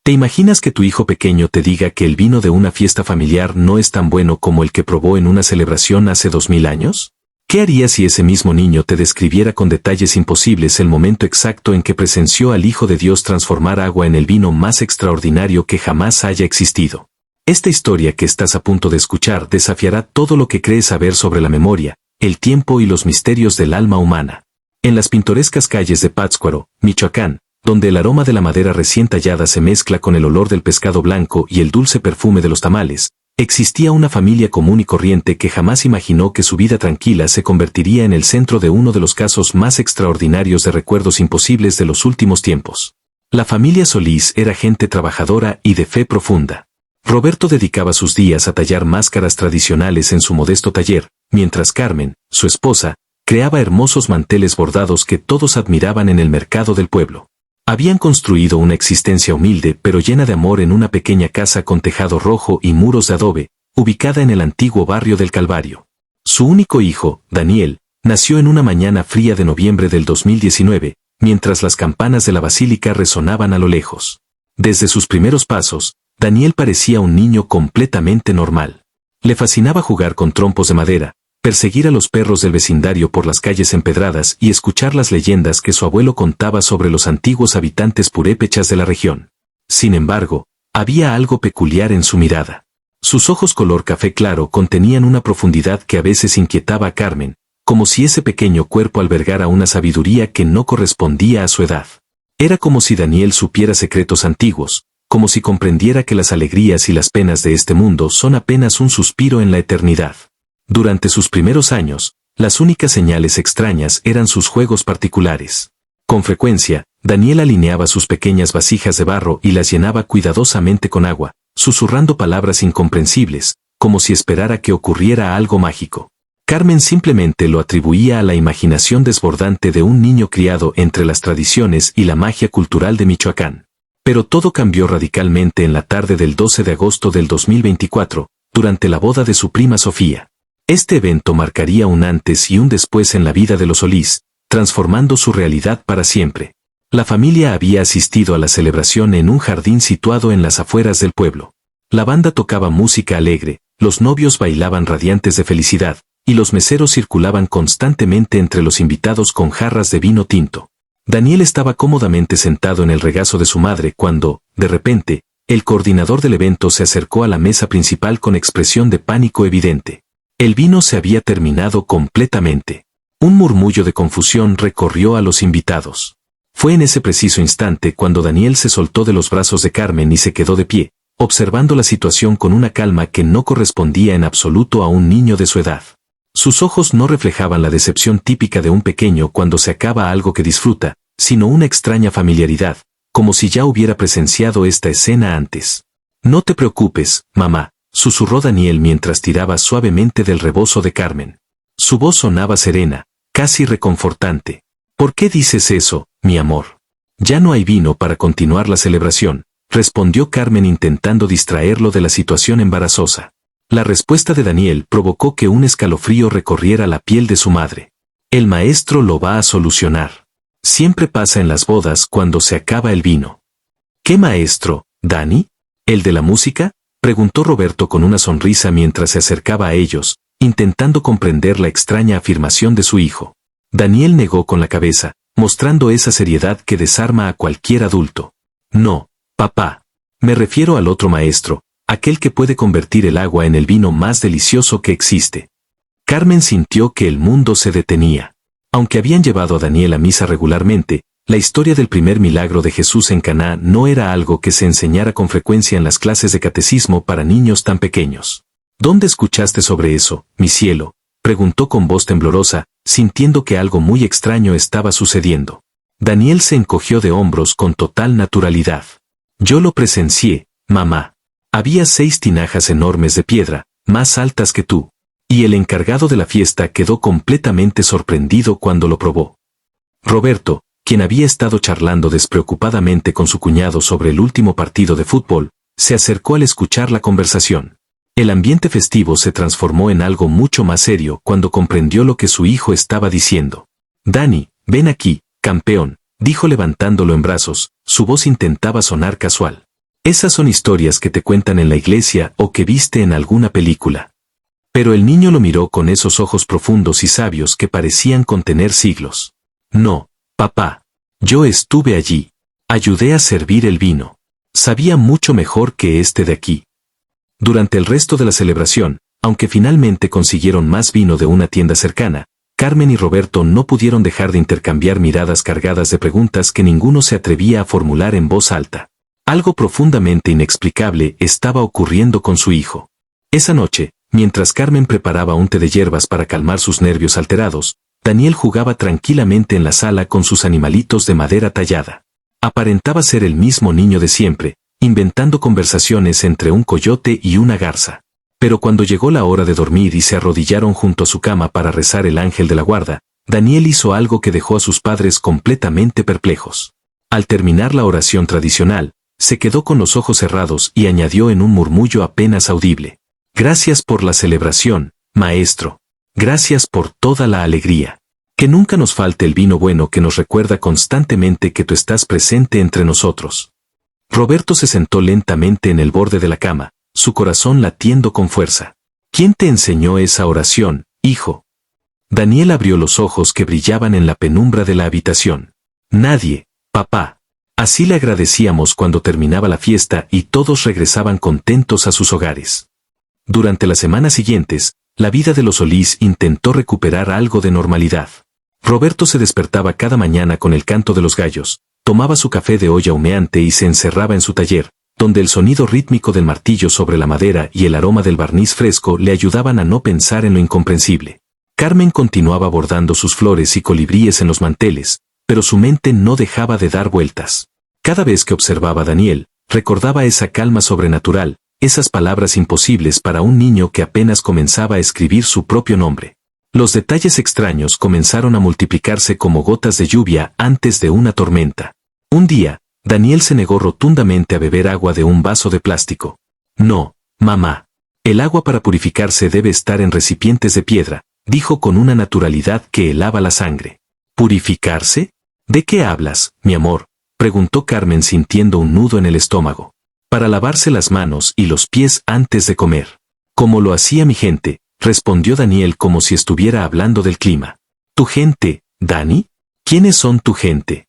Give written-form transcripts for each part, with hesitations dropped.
¿Te imaginas que tu hijo pequeño te diga que el vino de una fiesta familiar no es tan bueno como el que probó en una celebración hace 2000 años? ¿Qué harías si ese mismo niño te describiera con detalles imposibles el momento exacto en que presenció al Hijo de Dios transformar agua en el vino más extraordinario que jamás haya existido? Esta historia que estás a punto de escuchar desafiará todo lo que crees saber sobre la memoria, el tiempo y los misterios del alma humana. En las pintorescas calles de Pátzcuaro, Michoacán, donde el aroma de la madera recién tallada se mezcla con el olor del pescado blanco y el dulce perfume de los tamales, existía una familia común y corriente que jamás imaginó que su vida tranquila se convertiría en el centro de uno de los casos más extraordinarios de recuerdos imposibles de los últimos tiempos. La familia Solís era gente trabajadora y de fe profunda. Roberto dedicaba sus días a tallar máscaras tradicionales en su modesto taller, mientras Carmen, su esposa, creaba hermosos manteles bordados que todos admiraban en el mercado del pueblo. Habían construido una existencia humilde pero llena de amor en una pequeña casa con tejado rojo y muros de adobe, ubicada en el antiguo barrio del Calvario. Su único hijo, Daniel, nació en una mañana fría de noviembre del 2019, mientras las campanas de la basílica resonaban a lo lejos. Desde sus primeros pasos, Daniel parecía un niño completamente normal. Le fascinaba jugar con trompos de madera, perseguir a los perros del vecindario por las calles empedradas y escuchar las leyendas que su abuelo contaba sobre los antiguos habitantes purépechas de la región. Sin embargo, había algo peculiar en su mirada. Sus ojos color café claro contenían una profundidad que a veces inquietaba a Carmen, como si ese pequeño cuerpo albergara una sabiduría que no correspondía a su edad. Era como si Daniel supiera secretos antiguos, como si comprendiera que las alegrías y las penas de este mundo son apenas un suspiro en la eternidad. Durante sus primeros años, las únicas señales extrañas eran sus juegos particulares. Con frecuencia, Daniel alineaba sus pequeñas vasijas de barro y las llenaba cuidadosamente con agua, susurrando palabras incomprensibles, como si esperara que ocurriera algo mágico. Carmen simplemente lo atribuía a la imaginación desbordante de un niño criado entre las tradiciones y la magia cultural de Michoacán. Pero todo cambió radicalmente en la tarde del 12 de agosto del 2024, durante la boda de su prima Sofía. Este evento marcaría un antes y un después en la vida de los Solís, transformando su realidad para siempre. La familia había asistido a la celebración en un jardín situado en las afueras del pueblo. La banda tocaba música alegre, los novios bailaban radiantes de felicidad, y los meseros circulaban constantemente entre los invitados con jarras de vino tinto. Daniel estaba cómodamente sentado en el regazo de su madre cuando, de repente, el coordinador del evento se acercó a la mesa principal con expresión de pánico evidente. El vino se había terminado completamente. Un murmullo de confusión recorrió a los invitados. Fue en ese preciso instante cuando Daniel se soltó de los brazos de Carmen y se quedó de pie, observando la situación con una calma que no correspondía en absoluto a un niño de su edad. Sus ojos no reflejaban la decepción típica de un pequeño cuando se acaba algo que disfruta, sino una extraña familiaridad, como si ya hubiera presenciado esta escena antes. «No te preocupes, mamá», susurró Daniel mientras tiraba suavemente del rebozo de Carmen. Su voz sonaba serena, casi reconfortante. «¿Por qué dices eso, mi amor?» «Ya no hay vino para continuar la celebración», respondió Carmen intentando distraerlo de la situación embarazosa. La respuesta de Daniel provocó que un escalofrío recorriera la piel de su madre. «El maestro lo va a solucionar. Siempre pasa en las bodas cuando se acaba el vino». «¿Qué maestro, Dani? ¿El de la música?», preguntó Roberto con una sonrisa mientras se acercaba a ellos, intentando comprender la extraña afirmación de su hijo. Daniel negó con la cabeza, mostrando esa seriedad que desarma a cualquier adulto. «No, papá. Me refiero al otro maestro, aquel que puede convertir el agua en el vino más delicioso que existe». Carmen sintió que el mundo se detenía. Aunque habían llevado a Daniel a misa regularmente, la historia del primer milagro de Jesús en Caná no era algo que se enseñara con frecuencia en las clases de catecismo para niños tan pequeños. «¿Dónde escuchaste sobre eso, mi cielo?», preguntó con voz temblorosa, sintiendo que algo muy extraño estaba sucediendo. Daniel se encogió de hombros con total naturalidad. «Yo lo presencié, mamá. Había 6 tinajas enormes de piedra, más altas que tú. Y el encargado de la fiesta quedó completamente sorprendido cuando lo probó». Roberto, quien había estado charlando despreocupadamente con su cuñado sobre el último partido de fútbol, se acercó al escuchar la conversación. El ambiente festivo se transformó en algo mucho más serio cuando comprendió lo que su hijo estaba diciendo. «Dani, ven aquí, campeón», dijo levantándolo en brazos, su voz intentaba sonar casual. Esas son historias que te cuentan en la iglesia o que viste en alguna película. Pero el niño lo miró con esos ojos profundos y sabios que parecían contener siglos. No, papá. Yo estuve allí. Ayudé a servir el vino. Sabía mucho mejor que este de aquí. Durante el resto de la celebración, aunque finalmente consiguieron más vino de una tienda cercana, Carmen y Roberto no pudieron dejar de intercambiar miradas cargadas de preguntas que ninguno se atrevía a formular en voz alta. Algo profundamente inexplicable estaba ocurriendo con su hijo. Esa noche, mientras Carmen preparaba un té de hierbas para calmar sus nervios alterados, Daniel jugaba tranquilamente en la sala con sus animalitos de madera tallada. Aparentaba ser el mismo niño de siempre, inventando conversaciones entre un coyote y una garza. Pero cuando llegó la hora de dormir y se arrodillaron junto a su cama para rezar el ángel de la guarda, Daniel hizo algo que dejó a sus padres completamente perplejos. Al terminar la oración tradicional, se quedó con los ojos cerrados y añadió en un murmullo apenas audible: «Gracias por la celebración, maestro. Gracias por toda la alegría. Que nunca nos falte el vino bueno que nos recuerda constantemente que tú estás presente entre nosotros». Roberto se sentó lentamente en el borde de la cama, su corazón latiendo con fuerza. «¿Quién te enseñó esa oración, hijo?». Daniel abrió los ojos que brillaban en la penumbra de la habitación. «Nadie, papá. Así le agradecíamos cuando terminaba la fiesta y todos regresaban contentos a sus hogares». Durante las semanas siguientes, la vida de los Solís intentó recuperar algo de normalidad. Roberto se despertaba cada mañana con el canto de los gallos, tomaba su café de olla humeante y se encerraba en su taller, donde el sonido rítmico del martillo sobre la madera y el aroma del barniz fresco le ayudaban a no pensar en lo incomprensible. Carmen continuaba bordando sus flores y colibríes en los manteles, pero su mente no dejaba de dar vueltas. Cada vez que observaba a Daniel, recordaba esa calma sobrenatural, esas palabras imposibles para un niño que apenas comenzaba a escribir su propio nombre. Los detalles extraños comenzaron a multiplicarse como gotas de lluvia antes de una tormenta. Un día, Daniel se negó rotundamente a beber agua de un vaso de plástico. «No, mamá. El agua para purificarse debe estar en recipientes de piedra», dijo con una naturalidad que helaba la sangre. «¿Purificarse? ¿De qué hablas, mi amor?», preguntó Carmen sintiendo un nudo en el estómago. «Para lavarse las manos y los pies antes de comer. Como lo hacía mi gente», respondió Daniel como si estuviera hablando del clima. «¿Tu gente, Dani? ¿Quiénes son tu gente?».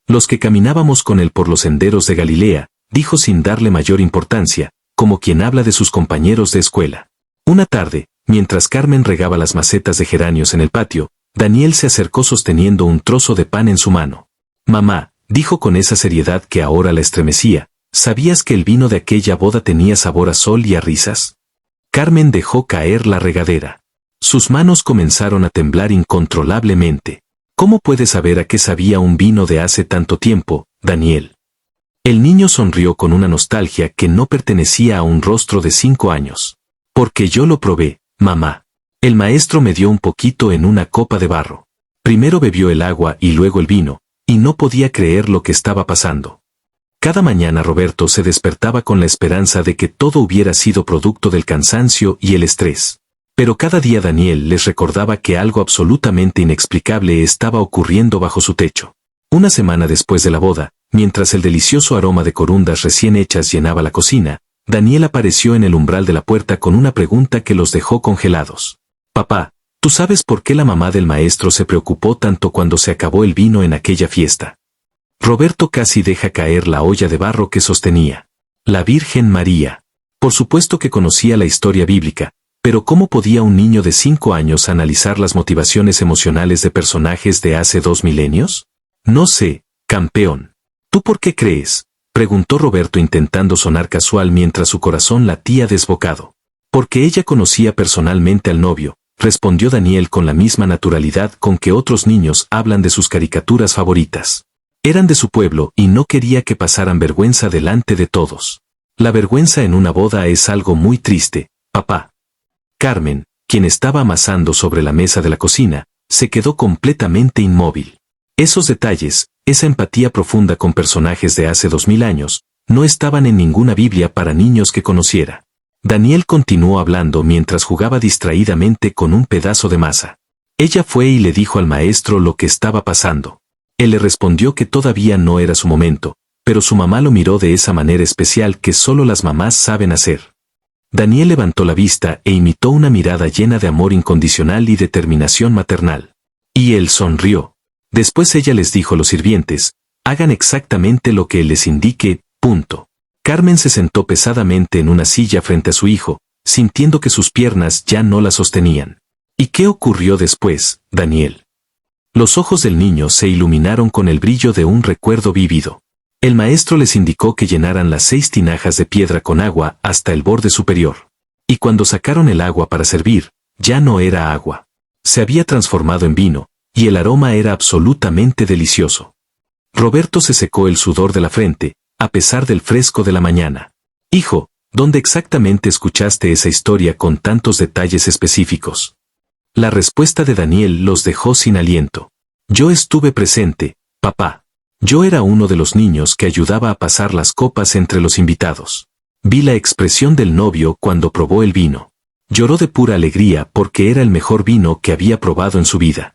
«Los que caminábamos con él por los senderos de Galilea», dijo sin darle mayor importancia, como quien habla de sus compañeros de escuela. Una tarde, mientras Carmen regaba las macetas de geranios en el patio, Daniel se acercó sosteniendo un trozo de pan en su mano. «Mamá», dijo con esa seriedad que ahora la estremecía, «¿sabías que el vino de aquella boda tenía sabor a sol y a risas?». Carmen dejó caer la regadera. Sus manos comenzaron a temblar incontrolablemente. «¿Cómo puedes saber a qué sabía un vino de hace tanto tiempo, Daniel?». El niño sonrió con una nostalgia que no pertenecía a un rostro de 5 años. «Porque yo lo probé, mamá». El maestro me dio un poquito en una copa de barro. Primero bebió el agua y luego el vino, y no podía creer lo que estaba pasando. Cada mañana Roberto se despertaba con la esperanza de que todo hubiera sido producto del cansancio y el estrés. Pero cada día Daniel les recordaba que algo absolutamente inexplicable estaba ocurriendo bajo su techo. Una semana después de la boda, mientras el delicioso aroma de corundas recién hechas llenaba la cocina, Daniel apareció en el umbral de la puerta con una pregunta que los dejó congelados. «Papá, ¿tú sabes por qué la mamá del maestro se preocupó tanto cuando se acabó el vino en aquella fiesta?». Roberto casi deja caer la olla de barro que sostenía. La Virgen María. Por supuesto que conocía la historia bíblica, pero ¿cómo podía un niño de 5 años analizar las motivaciones emocionales de personajes de hace 2 milenios? «No sé, campeón. ¿Tú por qué crees?», preguntó Roberto intentando sonar casual mientras su corazón latía desbocado. «Porque ella conocía personalmente al novio», respondió Daniel con la misma naturalidad con que otros niños hablan de sus caricaturas favoritas. Eran de su pueblo y no quería que pasaran vergüenza delante de todos. La vergüenza en una boda es algo muy triste, papá. Carmen, quien estaba amasando sobre la mesa de la cocina, se quedó completamente inmóvil. Esos detalles, esa empatía profunda con personajes de hace 2000 años, no estaban en ninguna Biblia para niños que conociera. Daniel continuó hablando mientras jugaba distraídamente con un pedazo de masa. Ella fue y le dijo al maestro lo que estaba pasando. Él le respondió que todavía no era su momento, pero su mamá lo miró de esa manera especial que solo las mamás saben hacer. Daniel levantó la vista e imitó una mirada llena de amor incondicional y determinación maternal. Y él sonrió. Después ella les dijo a los sirvientes, hagan exactamente lo que él les indique, punto. Carmen se sentó pesadamente en una silla frente a su hijo, sintiendo que sus piernas ya no la sostenían. ¿Y qué ocurrió después, Daniel? Los ojos del niño se iluminaron con el brillo de un recuerdo vívido. El maestro les indicó que llenaran las 6 tinajas de piedra con agua hasta el borde superior. Y cuando sacaron el agua para servir, ya no era agua. Se había transformado en vino, y el aroma era absolutamente delicioso. Roberto se secó el sudor de la frente, a pesar del fresco de la mañana. Hijo, ¿dónde exactamente escuchaste esa historia con tantos detalles específicos? La respuesta de Daniel los dejó sin aliento. Yo estuve presente, papá. Yo era uno de los niños que ayudaba a pasar las copas entre los invitados. Vi la expresión del novio cuando probó el vino. Lloró de pura alegría porque era el mejor vino que había probado en su vida.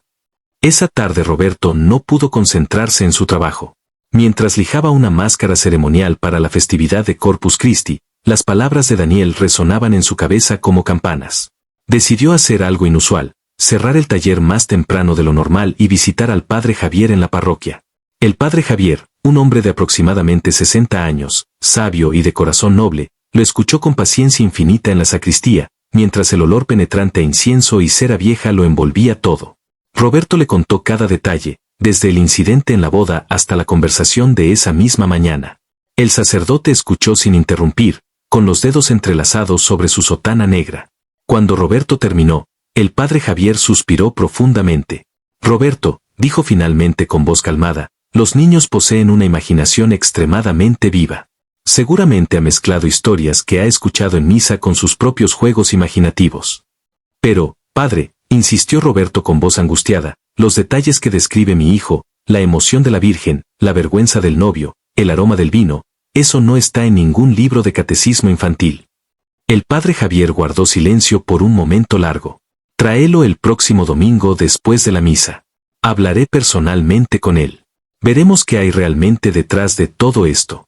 Esa tarde Roberto no pudo concentrarse en su trabajo. Mientras lijaba una máscara ceremonial para la festividad de Corpus Christi, las palabras de Daniel resonaban en su cabeza como campanas. Decidió hacer algo inusual, cerrar el taller más temprano de lo normal y visitar al padre Javier en la parroquia. El padre Javier, un hombre de aproximadamente 60 años, sabio y de corazón noble, lo escuchó con paciencia infinita en la sacristía, mientras el olor penetrante a incienso y cera vieja lo envolvía todo. Roberto le contó cada detalle, desde el incidente en la boda hasta la conversación de esa misma mañana. El sacerdote escuchó sin interrumpir, con los dedos entrelazados sobre su sotana negra. Cuando Roberto terminó, el padre Javier suspiró profundamente. Roberto, dijo finalmente con voz calmada, los niños poseen una imaginación extremadamente viva. Seguramente ha mezclado historias que ha escuchado en misa con sus propios juegos imaginativos. Pero, padre, insistió Roberto con voz angustiada, los detalles que describe mi hijo, la emoción de la Virgen, la vergüenza del novio, el aroma del vino, eso no está en ningún libro de catecismo infantil. El padre Javier guardó silencio por un momento largo. Tráelo el próximo domingo después de la misa. Hablaré personalmente con él. Veremos qué hay realmente detrás de todo esto.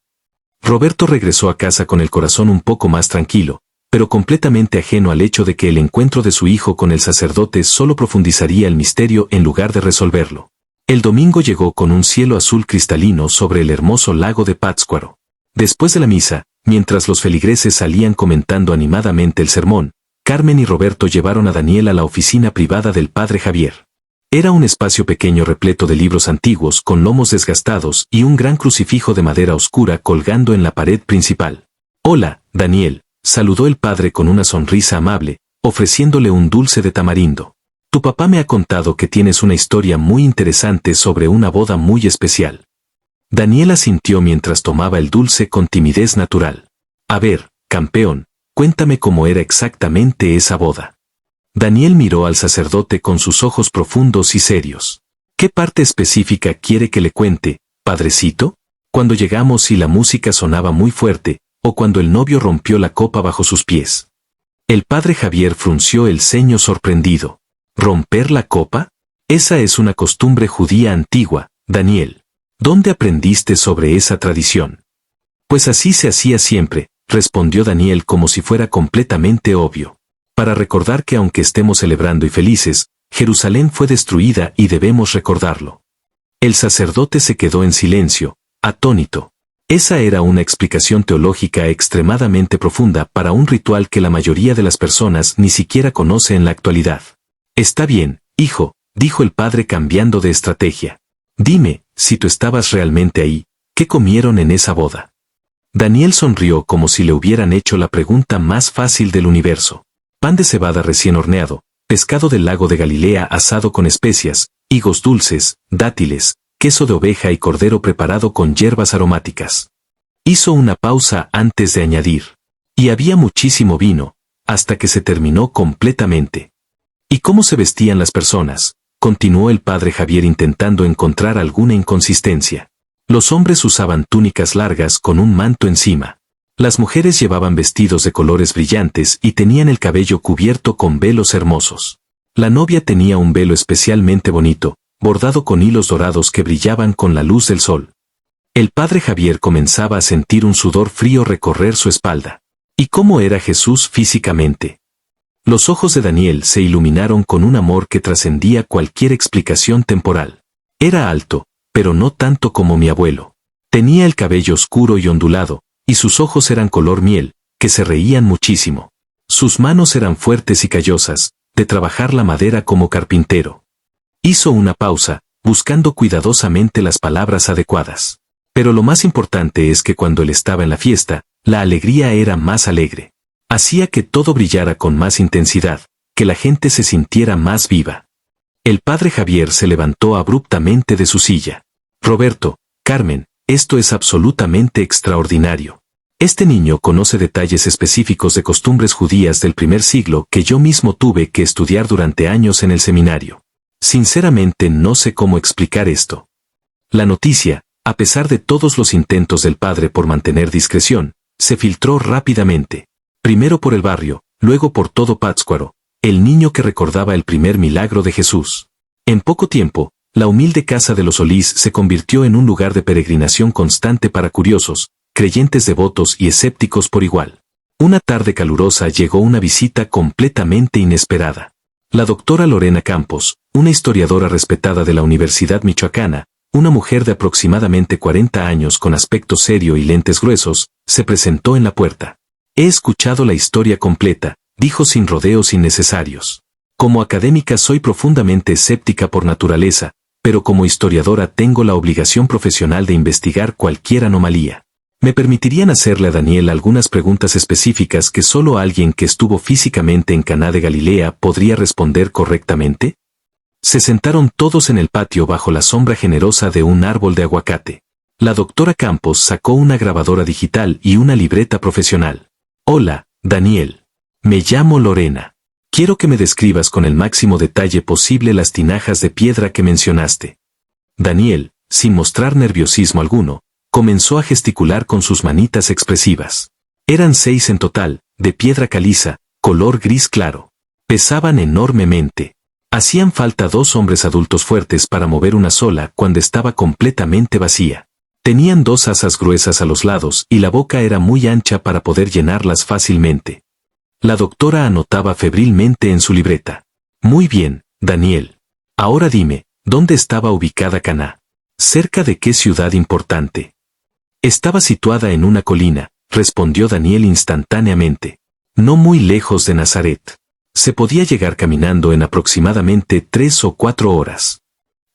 Roberto regresó a casa con el corazón un poco más tranquilo, pero completamente ajeno al hecho de que el encuentro de su hijo con el sacerdote solo profundizaría el misterio en lugar de resolverlo. El domingo llegó con un cielo azul cristalino sobre el hermoso lago de Pátzcuaro. Después de la misa, mientras los feligreses salían comentando animadamente el sermón, Carmen y Roberto llevaron a Daniel a la oficina privada del padre Javier. Era un espacio pequeño repleto de libros antiguos con lomos desgastados y un gran crucifijo de madera oscura colgando en la pared principal. Hola, Daniel, saludó el padre con una sonrisa amable, ofreciéndole un dulce de tamarindo. Tu papá me ha contado que tienes una historia muy interesante sobre una boda muy especial. Daniel asintió mientras tomaba el dulce con timidez natural. A ver, campeón, cuéntame cómo era exactamente esa boda. Daniel miró al sacerdote con sus ojos profundos y serios. ¿Qué parte específica quiere que le cuente, padrecito? Cuando llegamos y la música sonaba muy fuerte, o cuando el novio rompió la copa bajo sus pies. El padre Javier frunció el ceño sorprendido. ¿Romper la copa? Esa es una costumbre judía antigua, Daniel. ¿Dónde aprendiste sobre esa tradición? Pues así se hacía siempre, respondió Daniel como si fuera completamente obvio. Para recordar que aunque estemos celebrando y felices, Jerusalén fue destruida y debemos recordarlo. El sacerdote se quedó en silencio, atónito. Esa era una explicación teológica extremadamente profunda para un ritual que la mayoría de las personas ni siquiera conoce en la actualidad. Está bien, hijo, dijo el padre cambiando de estrategia. Dime, si tú estabas realmente ahí, ¿qué comieron en esa boda? Daniel sonrió como si le hubieran hecho la pregunta más fácil del universo. Pan de cebada recién horneado, pescado del lago de Galilea asado con especias, higos dulces, dátiles, queso de oveja y cordero preparado con hierbas aromáticas. Hizo una pausa antes de añadir. Y había muchísimo vino, hasta que se terminó completamente. ¿Y cómo se vestían las personas? Continuó el padre Javier intentando encontrar alguna inconsistencia. Los hombres usaban túnicas largas con un manto encima. Las mujeres llevaban vestidos de colores brillantes y tenían el cabello cubierto con velos hermosos. La novia tenía un velo especialmente bonito, bordado con hilos dorados que brillaban con la luz del sol. El padre Javier comenzaba a sentir un sudor frío recorrer su espalda. ¿Y cómo era Jesús físicamente? Los ojos de Daniel se iluminaron con un amor que trascendía cualquier explicación temporal. Era alto, pero no tanto como mi abuelo. Tenía el cabello oscuro y ondulado, y sus ojos eran color miel, que se reían muchísimo. Sus manos eran fuertes y callosas, de trabajar la madera como carpintero. Hizo una pausa, buscando cuidadosamente las palabras adecuadas. Pero lo más importante es que cuando él estaba en la fiesta, la alegría era más alegre. Hacía que todo brillara con más intensidad, que la gente se sintiera más viva. El padre Javier se levantó abruptamente de su silla. Roberto, Carmen, esto es absolutamente extraordinario. Este niño conoce detalles específicos de costumbres judías del primer siglo que yo mismo tuve que estudiar durante años en el seminario. Sinceramente no sé cómo explicar esto. La noticia, a pesar de todos los intentos del padre por mantener discreción, se filtró rápidamente. Primero por el barrio, luego por todo Pátzcuaro, el niño que recordaba el primer milagro de Jesús. En poco tiempo, la humilde casa de los Solís se convirtió en un lugar de peregrinación constante para curiosos, creyentes devotos y escépticos por igual. Una tarde calurosa llegó una visita completamente inesperada. La doctora Lorena Campos, una historiadora respetada de la Universidad Michoacana, una mujer de aproximadamente 40 años con aspecto serio y lentes gruesos, se presentó en la puerta. He escuchado la historia completa, dijo sin rodeos innecesarios. Como académica soy profundamente escéptica por naturaleza, pero como historiadora tengo la obligación profesional de investigar cualquier anomalía. ¿Me permitirían hacerle a Daniel algunas preguntas específicas que solo alguien que estuvo físicamente en Caná de Galilea podría responder correctamente? Se sentaron todos en el patio bajo la sombra generosa de un árbol de aguacate. La doctora Campos sacó una grabadora digital y una libreta profesional. Hola, Daniel. Me llamo Lorena. Quiero que me describas con el máximo detalle posible las tinajas de piedra que mencionaste. Daniel, sin mostrar nerviosismo alguno, comenzó a gesticular con sus manitas expresivas. Eran 6 en total, de piedra caliza, color gris claro. Pesaban enormemente. Hacían falta 2 hombres adultos fuertes para mover una sola cuando estaba completamente vacía. Tenían 2 asas gruesas a los lados y la boca era muy ancha para poder llenarlas fácilmente. La doctora anotaba febrilmente en su libreta. Muy bien, Daniel. Ahora dime, ¿dónde estaba ubicada Caná? ¿Cerca de qué ciudad importante? Estaba situada en una colina, respondió Daniel instantáneamente. No muy lejos de Nazaret. Se podía llegar caminando en aproximadamente 3 o 4 horas.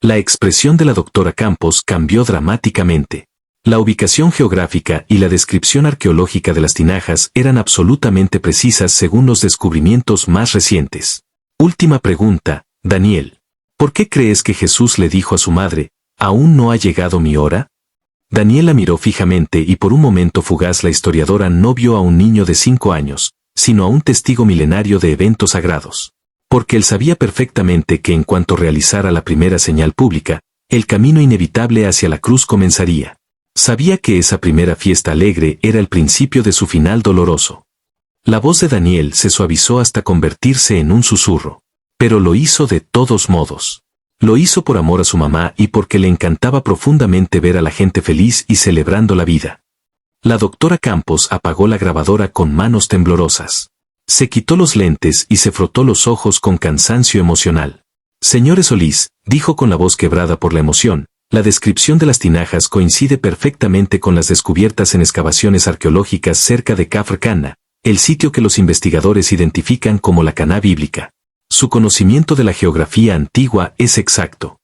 La expresión de la doctora Campos cambió dramáticamente. La ubicación geográfica y la descripción arqueológica de las tinajas eran absolutamente precisas según los descubrimientos más recientes. Última pregunta, Daniel. ¿Por qué crees que Jesús le dijo a su madre, ¿aún no ha llegado mi hora? Daniel la miró fijamente y por un momento fugaz la historiadora no vio a un niño de 5 años, sino a un testigo milenario de eventos sagrados. Porque él sabía perfectamente que en cuanto realizara la primera señal pública, el camino inevitable hacia la cruz comenzaría. Sabía que esa primera fiesta alegre era el principio de su final doloroso. La voz de Daniel se suavizó hasta convertirse en un susurro. Pero lo hizo de todos modos. Lo hizo por amor a su mamá y porque le encantaba profundamente ver a la gente feliz y celebrando la vida. La doctora Campos apagó la grabadora con manos temblorosas. Se quitó los lentes y se frotó los ojos con cansancio emocional. Señores Solís, dijo con la voz quebrada por la emoción, la descripción de las tinajas coincide perfectamente con las descubiertas en excavaciones arqueológicas cerca de Kafr Cana, el sitio que los investigadores identifican como la Caná bíblica. Su conocimiento de la geografía antigua es exacto.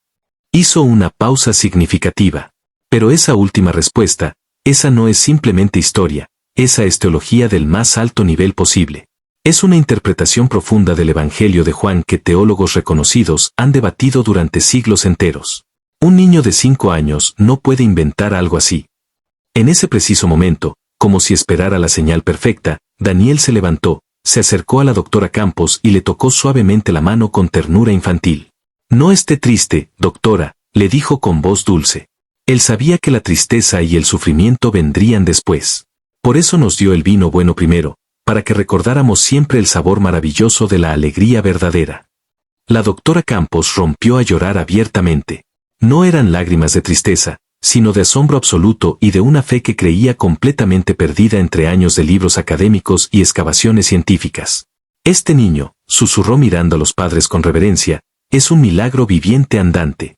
Hizo una pausa significativa. Pero esa última respuesta, esa no es simplemente historia, esa es teología del más alto nivel posible. Es una interpretación profunda del Evangelio de Juan que teólogos reconocidos han debatido durante siglos enteros. Un niño de 5 años no puede inventar algo así. En ese preciso momento, como si esperara la señal perfecta, Daniel se levantó, se acercó a la doctora Campos y le tocó suavemente la mano con ternura infantil. No esté triste, doctora, le dijo con voz dulce. Él sabía que la tristeza y el sufrimiento vendrían después. Por eso nos dio el vino bueno primero, para que recordáramos siempre el sabor maravilloso de la alegría verdadera. La doctora Campos rompió a llorar abiertamente. No eran lágrimas de tristeza, sino de asombro absoluto y de una fe que creía completamente perdida entre años de libros académicos y excavaciones científicas. Este niño, susurró mirando a los padres con reverencia, es un milagro viviente andante.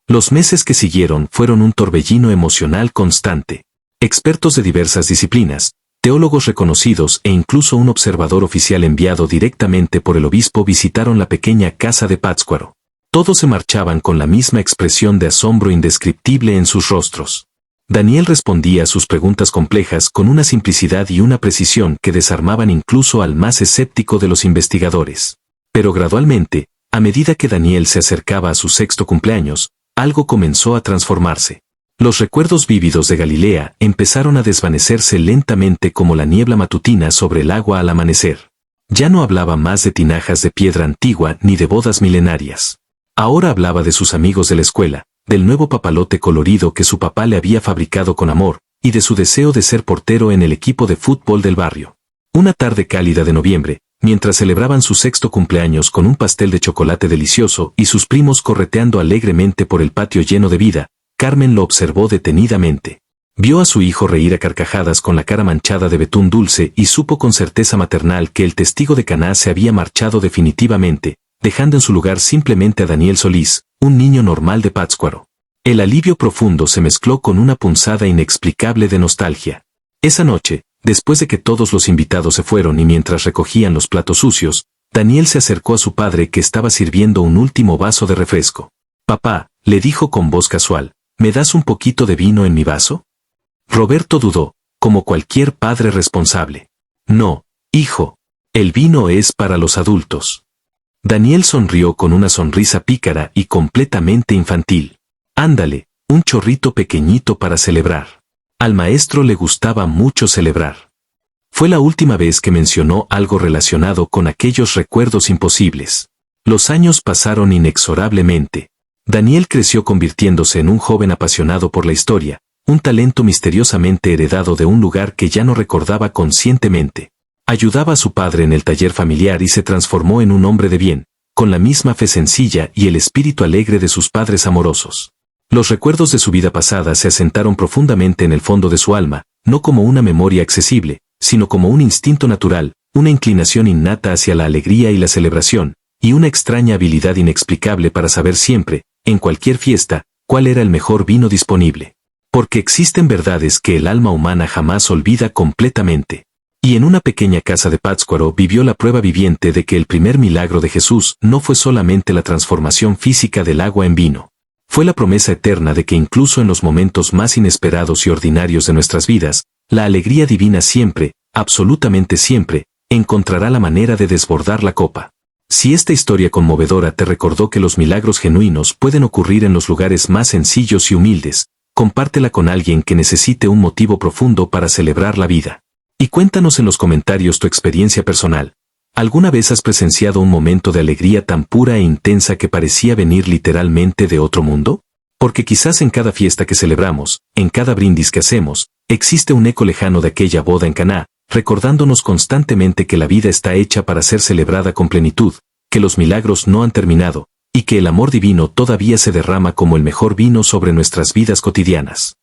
Los meses que siguieron fueron un torbellino emocional constante. Expertos de diversas disciplinas, teólogos reconocidos e incluso un observador oficial enviado directamente por el obispo visitaron la pequeña casa de Pátzcuaro. Todos se marchaban con la misma expresión de asombro indescriptible en sus rostros. Daniel respondía a sus preguntas complejas con una simplicidad y una precisión que desarmaban incluso al más escéptico de los investigadores. Pero gradualmente, a medida que Daniel se acercaba a su 6º cumpleaños, algo comenzó a transformarse. Los recuerdos vívidos de Galilea empezaron a desvanecerse lentamente como la niebla matutina sobre el agua al amanecer. Ya no hablaba más de tinajas de piedra antigua ni de bodas milenarias. Ahora hablaba de sus amigos de la escuela, del nuevo papalote colorido que su papá le había fabricado con amor, y de su deseo de ser portero en el equipo de fútbol del barrio. Una tarde cálida de noviembre, mientras celebraban su 6º cumpleaños con un pastel de chocolate delicioso y sus primos correteando alegremente por el patio lleno de vida, Carmen lo observó detenidamente. Vio a su hijo reír a carcajadas con la cara manchada de betún dulce y supo con certeza maternal que el testigo de Caná se había marchado definitivamente, dejando en su lugar simplemente a Daniel Solís, un niño normal de Pátzcuaro. El alivio profundo se mezcló con una punzada inexplicable de nostalgia. Esa noche, después de que todos los invitados se fueron y mientras recogían los platos sucios, Daniel se acercó a su padre que estaba sirviendo un último vaso de refresco. «Papá», le dijo con voz casual, «¿me das un poquito de vino en mi vaso?» Roberto dudó, como cualquier padre responsable. «No, hijo. El vino es para los adultos». Daniel sonrió con una sonrisa pícara y completamente infantil. «Ándale, un chorrito pequeñito para celebrar». Al maestro le gustaba mucho celebrar. Fue la última vez que mencionó algo relacionado con aquellos recuerdos imposibles. Los años pasaron inexorablemente. Daniel creció convirtiéndose en un joven apasionado por la historia, un talento misteriosamente heredado de un lugar que ya no recordaba conscientemente. Ayudaba a su padre en el taller familiar y se transformó en un hombre de bien, con la misma fe sencilla y el espíritu alegre de sus padres amorosos. Los recuerdos de su vida pasada se asentaron profundamente en el fondo de su alma, no como una memoria accesible, sino como un instinto natural, una inclinación innata hacia la alegría y la celebración, y una extraña habilidad inexplicable para saber siempre, en cualquier fiesta, cuál era el mejor vino disponible. Porque existen verdades que el alma humana jamás olvida completamente. Y en una pequeña casa de Pátzcuaro vivió la prueba viviente de que el primer milagro de Jesús no fue solamente la transformación física del agua en vino. Fue la promesa eterna de que incluso en los momentos más inesperados y ordinarios de nuestras vidas, la alegría divina siempre, absolutamente siempre, encontrará la manera de desbordar la copa. Si esta historia conmovedora te recordó que los milagros genuinos pueden ocurrir en los lugares más sencillos y humildes, compártela con alguien que necesite un motivo profundo para celebrar la vida. Y cuéntanos en los comentarios tu experiencia personal. ¿Alguna vez has presenciado un momento de alegría tan pura e intensa que parecía venir literalmente de otro mundo? Porque quizás en cada fiesta que celebramos, en cada brindis que hacemos, existe un eco lejano de aquella boda en Caná, recordándonos constantemente que la vida está hecha para ser celebrada con plenitud, que los milagros no han terminado, y que el amor divino todavía se derrama como el mejor vino sobre nuestras vidas cotidianas.